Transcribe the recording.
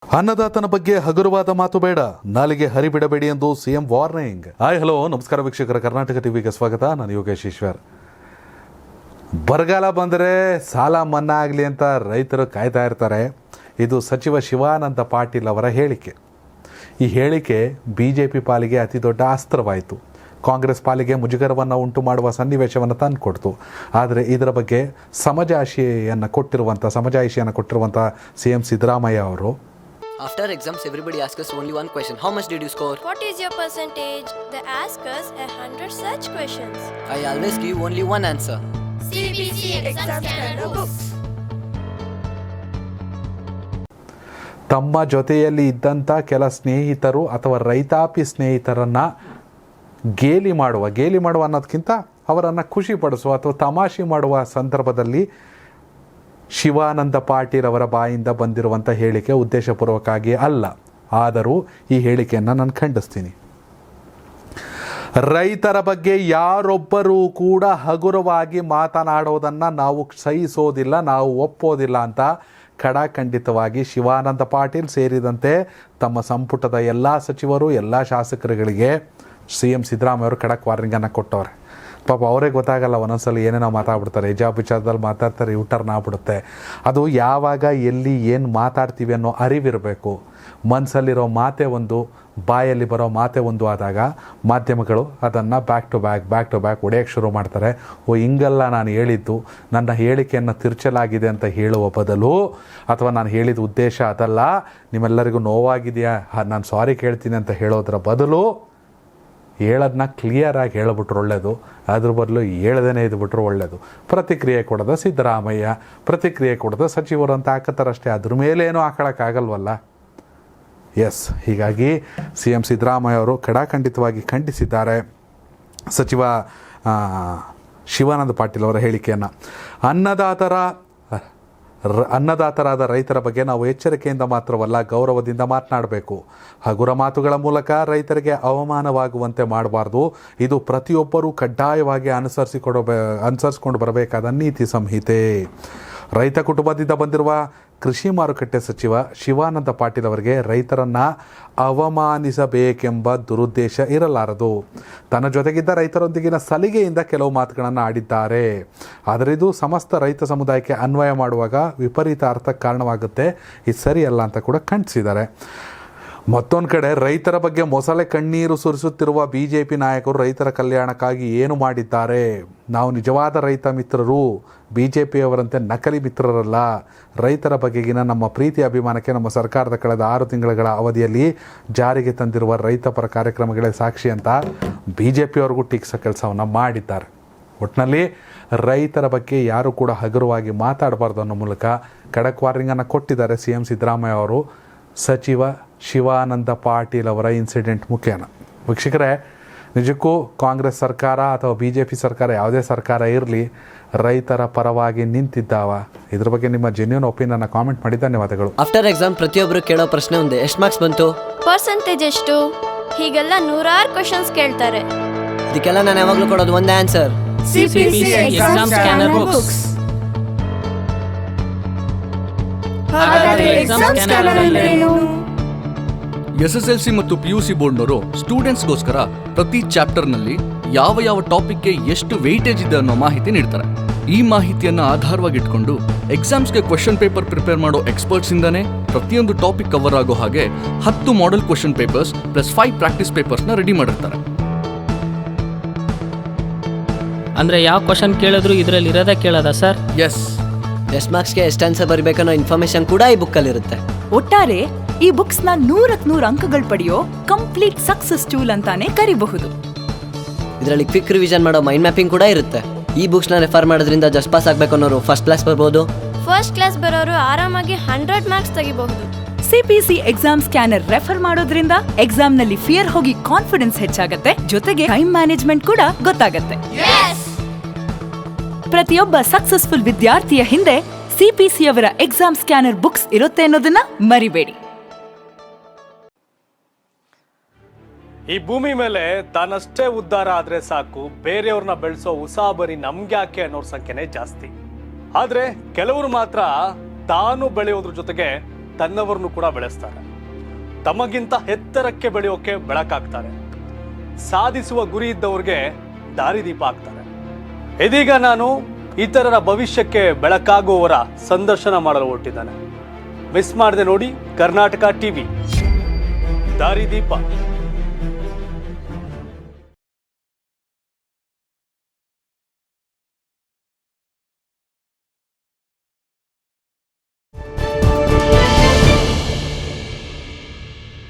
ಅನ್ನದಾತನ ಬಗ್ಗೆ ಹಗುರವಾದ ಮಾತು ಬೇಡ, ನಾಲಿಗೆ ಹರಿಬಿಡಬೇಡಿ ಎಂದು ಸಿಎಂ ವಾರ್ನಿಂಗ್. ಹಾಯ್ ಹಲೋ ನಮಸ್ಕಾರ ವೀಕ್ಷಕರ, ಕರ್ನಾಟಕ ಟಿವಿಗೆ ಸ್ವಾಗತ. ನಾನು ಯೋಗೇಶ್ ಈಶ್ವರ್. ಬರಗಾಲ ಬಂದರೆ ಸಾಲ ಮನ್ನಾ ಆಗಲಿ ಅಂತ ರೈತರು ಕಾಯ್ತಾ ಇರ್ತಾರೆ. ಇದು ಸಚಿವ ಶಿವಾನಂದ ಪಾಟೀಲ್ ಅವರ ಹೇಳಿಕೆ. ಈ ಹೇಳಿಕೆ BJP ಪಾಲಿಗೆ ಅತಿ ದೊಡ್ಡ ಅಸ್ತ್ರವಾಯಿತು. ಕಾಂಗ್ರೆಸ್ ಪಾಲಿಗೆ ಮುಜುಗರವನ್ನು ಉಂಟು ಮಾಡುವ ಸನ್ನಿವೇಶವನ್ನು ತಂದುಕೊಡ್ತು. ಆದರೆ ಇದರ ಬಗ್ಗೆ ಸಮಜಾಯಿಷಿಯನ್ನು ಕೊಟ್ಟಿರುವಂಥ CM ಸಿದ್ದರಾಮಯ್ಯ ಅವರು, After exams, everybody asks us only one question. How much did you score? What is your percentage? They ask us 100 such questions. I always give only one answer. CBC exam scanner books. ತಮ್ಮ ಜೊತೆಯಲ್ಲಿ ಇದ್ದಂಥ ಕೆಲ ಸ್ನೇಹಿತರು ಅಥವಾ ರೈತಾಪಿ ಸ್ನೇಹಿತರನ್ನು ಗೇಲಿ ಮಾಡುವ ಅನ್ನೋದಕ್ಕಿಂತ ಅವರನ್ನು ಖುಷಿಪಡಿಸುವ ಅಥವಾ ತಮಾಷೆ ಮಾಡುವ ಸಂದರ್ಭದಲ್ಲಿ ಶಿವಾನಂದ ಪಾಟೀಲ್ ಅವರ ಬಾಯಿಂದ ಬಂದಿರುವಂಥ ಹೇಳಿಕೆ ಉದ್ದೇಶಪೂರ್ವಕವಾಗಿ ಅಲ್ಲ. ಆದರೂ ಈ ಹೇಳಿಕೆಯನ್ನು ನಾನು ಖಂಡಿಸ್ತೀನಿ. ರೈತರ ಬಗ್ಗೆ ಯಾರೊಬ್ಬರೂ ಕೂಡ ಹಗುರವಾಗಿ ಮಾತನಾಡೋದನ್ನು ನಾವು ಸಹಿಸೋದಿಲ್ಲ, ನಾವು ಒಪ್ಪೋದಿಲ್ಲ ಅಂತ ಖಡಾಖಂಡಿತವಾಗಿ ಶಿವಾನಂದ ಪಾಟೀಲ್ ಸೇರಿದಂತೆ ತಮ್ಮ ಸಂಪುಟದ ಎಲ್ಲ ಸಚಿವರು, ಎಲ್ಲ ಶಾಸಕರುಗಳಿಗೆ CM ಸಿದ್ದರಾಮಯ್ಯ ಅವರು ಖಡಕ್ ವಾರ್ನಿಂಗನ್ನು ಕೊಟ್ಟವ್ರೆ. ಪಾಪ ಅವರೇ ಗೊತ್ತಾಗಲ್ಲ, ಒಂದೊಂದ್ಸಲ ಏನೇನೋ ಮಾತಾಡ್ಬಿಡ್ತಾರೆ, ಹಿಜಾಬ್ ವಿಚಾರದಲ್ಲಿ ಮಾತಾಡ್ತಾರೆ, ಯೂಟರ್ನ್ ಆಗ್ಬಿಡುತ್ತೆ. ಅದು ಯಾವಾಗ ಎಲ್ಲಿ ಏನು ಮಾತಾಡ್ತೀವಿ ಅನ್ನೋ ಅರಿವಿರಬೇಕು. ಮನಸ್ಸಲ್ಲಿರೋ ಮಾತೇ ಒಂದು, ಬಾಯಲ್ಲಿ ಬರೋ ಮಾತೇ ಒಂದು ಆದಾಗ ಮಾಧ್ಯಮಗಳು ಅದನ್ನು ಬ್ಯಾಕ್ ಟು ಬ್ಯಾಕ್ ಹೊಡೆಯೋಕ್ಕೆ ಶುರು ಮಾಡ್ತಾರೆ. ಹಿಂಗಲ್ಲ ನಾನು ಹೇಳಿದ್ದು, ನನ್ನ ಹೇಳಿಕೆಯನ್ನು ತಿರ್ಚಲಾಗಿದೆ ಅಂತ ಹೇಳುವ ಬದಲು, ಅಥವಾ ನಾನು ಹೇಳಿದ ಉದ್ದೇಶ ಅದಲ್ಲ, ನಿಮ್ಮೆಲ್ಲರಿಗೂ ನೋವಾಗಿದೆಯಾ, ನಾನು ಸಾರಿ ಕೇಳ್ತೀನಿ ಅಂತ ಹೇಳೋದ್ರ ಬದಲು ಹೇಳೋದನ್ನ ಕ್ಲಿಯರಾಗಿ ಹೇಳಿಬಿಟ್ರು ಒಳ್ಳೆಯದು. ಅದ್ರ ಬದಲು ಹೇಳದೇ ಇದ್ಬಿಟ್ರು ಒಳ್ಳೆಯದು. ಪ್ರತಿಕ್ರಿಯೆ ಕೊಡೋದ ಸಿದ್ದರಾಮಯ್ಯ, ಪ್ರತಿಕ್ರಿಯೆ ಕೊಡೋದ ಸಚಿವರು ಅಂತ ಹಾಕತ್ತಾರಷ್ಟೇ, ಅದ್ರ ಮೇಲೇನೂ ಹಾಕೋಕ್ಕಾಗಲ್ವಲ್ಲ. ಎಸ್, ಹೀಗಾಗಿ CM ಸಿದ್ದರಾಮಯ್ಯ ಅವರು ಖಡಾಖಂಡಿತವಾಗಿ ಖಂಡಿಸಿದ್ದಾರೆ ಸಚಿವ ಶಿವಾನಂದ ಪಾಟೀಲ್ ಅವರ ಹೇಳಿಕೆಯನ್ನು. ಅನ್ನದಾತರಾದ ರೈತರ ಬಗ್ಗೆ ನಾವು ಎಚ್ಚರಿಕೆಯಿಂದ ಮಾತ್ರವಲ್ಲ, ಗೌರವದಿಂದ ಮಾತನಾಡಬೇಕು. ಹಗುರ ಮಾತುಗಳ ಮೂಲಕ ರೈತರಿಗೆ ಅವಮಾನವಾಗುವಂತೆ ಮಾಡಬಾರ್ದು. ಇದು ಪ್ರತಿಯೊಬ್ಬರೂ ಕಡ್ಡಾಯವಾಗಿ ಅನುಸರಿಸಿಕೊಂಡು ಬರಬೇಕಾದ ನೀತಿ ಸಂಹಿತೆ. ರೈತ ಕುಟುಂಬದಿಂದ ಬಂದಿರುವ ಕೃಷಿ ಮಾರುಕಟ್ಟೆ ಸಚಿವ ಶಿವಾನಂದ ಪಾಟೀಲ್ ಅವರಿಗೆ ರೈತರನ್ನು ಅವಮಾನಿಸಬೇಕೆಂಬ ದುರುದ್ದೇಶ ಇರಲಾರದು. ತನ್ನ ಜೊತೆಗಿದ್ದ ರೈತರೊಂದಿಗಿನ ಸಲಿಗೆಯಿಂದ ಕೆಲವು ಮಾತುಗಳನ್ನು ಆಡಿದ್ದಾರೆ. ಆದರೆ ಇದು ಸಮಸ್ತ ರೈತ ಸಮುದಾಯಕ್ಕೆ ಅನ್ವಯ ಮಾಡುವಾಗ ವಿಪರೀತ ಅರ್ಥಕ್ಕೆ ಕಾರಣವಾಗುತ್ತೆ. ಇದು ಸರಿಯಲ್ಲ ಅಂತ ಕೂಡ ಖಂಡಿಸಿದ್ದಾರೆ. ಮತ್ತೊಂದು ಕಡೆ ರೈತರ ಬಗ್ಗೆ ಮೊಸಳೆ ಕಣ್ಣೀರು ಸುರಿಸುತ್ತಿರುವ BJP ನಾಯಕರು ರೈತರ ಕಲ್ಯಾಣಕ್ಕಾಗಿ ಏನು ಮಾಡಿದ್ದಾರೆ? ನಾವು ನಿಜವಾದ ರೈತ ಮಿತ್ರರು, BJPಯವರಂತೆ ನಕಲಿ ಮಿತ್ರರಲ್ಲ. ರೈತರ ಬಗೆಗಿನ ನಮ್ಮ ಪ್ರೀತಿ ಅಭಿಮಾನಕ್ಕೆ ನಮ್ಮ ಸರ್ಕಾರದ ಕಳೆದ 6 ತಿಂಗಳ ಅವಧಿಯಲ್ಲಿ ಜಾರಿಗೆ ತಂದಿರುವ ರೈತಪರ ಕಾರ್ಯಕ್ರಮಗಳೇ ಸಾಕ್ಷಿ ಅಂತ BJPಯವ್ರಿಗೂ ಟೀಕಿಸೋ ಕೆಲಸವನ್ನು ಮಾಡಿದ್ದಾರೆ. ಒಟ್ಟಿನಲ್ಲಿ ರೈತರ ಬಗ್ಗೆ ಯಾರು ಕೂಡ ಹಗುರವಾಗಿ ಮಾತಾಡಬಾರ್ದು ಅನ್ನೋ ಮೂಲಕ ಖಡಕ್ ವಾರ್ನಿಂಗನ್ನು ಕೊಟ್ಟಿದ್ದಾರೆ CM ಸಿದ್ದರಾಮಯ್ಯ ಅವರು ಸಚಿವ ಶಿವಾನಂದ ಪಾಟೀಲ್ ಅವರ ಇನ್ಸಿಡೆಂಟ್ ಮುಖೇನ. ವೀಕ್ಷಕರೇ, ನಿಜಕ್ಕೂ ಕಾಂಗ್ರೆಸ್ ಸರ್ಕಾರ ಅಥವಾ BJP ಸರ್ಕಾರ, ಯಾವುದೇ ಸರ್ಕಾರ ಇರಲಿ, ರೈತರ ಪರವಾಗಿ ನಿಂತಿದ್ದಾವ? ಇದ್ರ ಬಗ್ಗೆ ನಿಮ್ಮ ಜೆನ್ಯೂನ್ ಒಪಿನಿಯನ್ ಕಾಮೆಂಟ್ ಮಾಡಿ. ಧನ್ಯವಾದಗಳು. ಆಫ್ಟರ್ ಎಕ್ಸಾಮ್ ಪ್ರತಿಯೊಬ್ಬರು ಕೇಳೋ ಪ್ರಶ್ನೆ ಒಂದೇ, ಎಷ್ಟು ಮಾರ್ಕ್ಸ್ ಬಂತು, ಪರ್ಸೆಂಟೇಜ್ ಎಷ್ಟು, ಹೀಗೆಲ್ಲ 100 ಕ್ವಶನ್ಸ್ ಕೇಳ್ತಾರೆ. ಇದಕ್ಕೆಲ್ಲ ನಾನು ಯಾವಾಗಲೂ ಕೊಡೋದು ಒಂದೇ answer. CBC exam scanner books. ಹಾಗಾದ್ರೆ exam scanner ಅಂದ್ರೇನು? SSLC ಮತ್ತು PUC ಬೋರ್ಡ್ನವರು ಸ್ಟೂಡೆಂಟ್ಸ್ಗೋಸ್ಕರ ಪ್ರತಿ ಚಾಪ್ಟರ್ನಲ್ಲಿ ಯಾವ ಟಾಪಿಕ್ಗೆ ಎಷ್ಟು ವೆಯ್ಟೇಜ್ ಇದೆ ಅನ್ನೋ ಮಾಹಿತಿ ನೀಡ್ತಾರೆ. ಈ ಮಾಹಿತಿಯನ್ನು ಆಧಾರವಾಗಿಟ್ಕೊಂಡು ಎಕ್ಸಾಮ್ಸ್ಗೆ ಕ್ವೆಶ್ಚನ್ ಪೇಪರ್ ಪ್ರಿಪೇರ್ ಮಾಡೋ ಎಕ್ಸ್ಪರ್ಟ್ಸ್ ಇಂದಾನೆ ಪ್ರತಿಯೊಂದು ಟಾಪಿಕ್ ಕವರ್ ಆಗೋ ಹಾಗೆ 10 model question papers plus 5 practice ಪೇಪರ್ಸ್ನ ರೆಡಿ ಮಾಡಿರ್ತಾರೆ. ಅಂದ್ರೆ ಯಾವ ಕ್ವಶನ್ ಕೇಳಿದ್ರು ಇದರಲ್ಲಿ ಇರೋದೇ ಕೇಳೋದಾ ಸರ್? ಎಸ್. ಎಷ್ಟು ಮಾರ್ಕ್ಸ್ಗೆ ಎಷ್ಟು ಆನ್ಸರ್ ಬರಬೇಕನ್ನೋ ಇನ್ಫಾರ್ಮೇಶನ್ ಕೂಡ ಈ ಬುಕ್ಕಲ್ಲಿ ಇರುತ್ತೆ. ಒಟ್ಟಾರೆ ಈ ಬುಕ್ಸ್ ನ 100 ಅಂಕಗಳು ಪಡೆಯೋ ಕಂಪ್ಲೀಟ್ ಸಕ್ಸಸ್ ಟೂಲ್ ಅಂತಾನೆ ಕರಿಬಹುದು. ಇದರಲ್ಲಿ ಕ್ವಿಕ್ ರಿವಿಷನ್ ಮಾಡೋ ಮೈಂಡ್ ಮ್ಯಾಪಿಂಗ್ ಕೂಡ ಇರುತ್ತೆ. ಈ ಬುಕ್ಸ್ನ ರೆಫರ್ ಮಾಡೋದ್ರಿಂದ ಜಸ್ಟ್ ಪಾಸ್ ಆಗಬೇಕು ಅನ್ನೋರು ಫಸ್ಟ್ ಕ್ಲಾಸ್ ಬರ್ಬೋದು. ಫಸ್ಟ್ ಕ್ಲಾಸ್ ಬರೋರು ಆರಾಮಾಗಿ 100 ಮಾರ್ಕ್ಸ್ ತೆಗಿಬಹುದು. CPC ಎಕ್ಸಾಮ್ ಸ್ಕ್ಯಾನರ್ ರೆಫರ್ ಮಾಡೋದ್ರಿಂದ ಎಕ್ಸಾಮ್ ನಲ್ಲಿ ಫಿಯರ್ ಹೋಗಿ ಕಾನ್ಫಿಡೆನ್ಸ್ ಹೆಚ್ಚಾಗತ್ತೆ, ಜೊತೆಗೆ ಟೈಮ್ ಮ್ಯಾನೇಜ್ಮೆಂಟ್ ಕೂಡ ಗೊತ್ತಾಗತ್ತೆ. ಪ್ರತಿಯೊಬ್ಬ ಸಕ್ಸಸ್ಫುಲ್ ವಿದ್ಯಾರ್ಥಿಯ ಹಿಂದೆ CPC ಅವರ ಎಕ್ಸಾಮ್ ಸ್ಕ್ಯಾನರ್ ಬುಕ್ಸ್ ಇರುತ್ತೆ ಅನ್ನೋದನ್ನ ಮರಿಬೇಡಿ. ಈ ಭೂಮಿ ಮೇಲೆ ತಾನಷ್ಟೇ ಉದ್ಧಾರ ಆದ್ರೆ ಸಾಕು, ಬೇರೆಯವ್ರನ್ನ ಬೆಳೆಸೋ ಉಸಾಬರಿ ನಮ್ಗ್ಯಾಕೆ ಅನ್ನೋರ್ ಸಂಖ್ಯೆನೇ ಜಾಸ್ತಿ. ಆದ್ರೆ ಕೆಲವರು ಮಾತ್ರ ತಾನು ಬೆಳೆಯೋದ್ರ ಜೊತೆಗೆ ತನ್ನವರನ್ನು ಕೂಡ ಬೆಳೆಸ್ತಾರೆ. ತಮಗಿಂತ ಎತ್ತರಕ್ಕೆ ಬೆಳೆಯೋಕೆ ಬೆಳಕಾಗ್ತಾರೆ. ಸಾಧಿಸುವ ಗುರಿ ಇದ್ದವ್ರಿಗೆ ದಾರಿದೀಪ ಆಗ್ತಾರೆ. ಇದೀಗ ನಾನು ಇತರರ ಭವಿಷ್ಯಕ್ಕೆ ಬೆಳಕಾಗುವವರ ಸಂದರ್ಶನ ಮಾಡಲು ಹೊರಟಿದ್ದಾನೆ. ಮಿಸ್ ಮಾಡದೆ ನೋಡಿ ಕರ್ನಾಟಕ ಟಿವಿ ದಾರಿದೀಪ.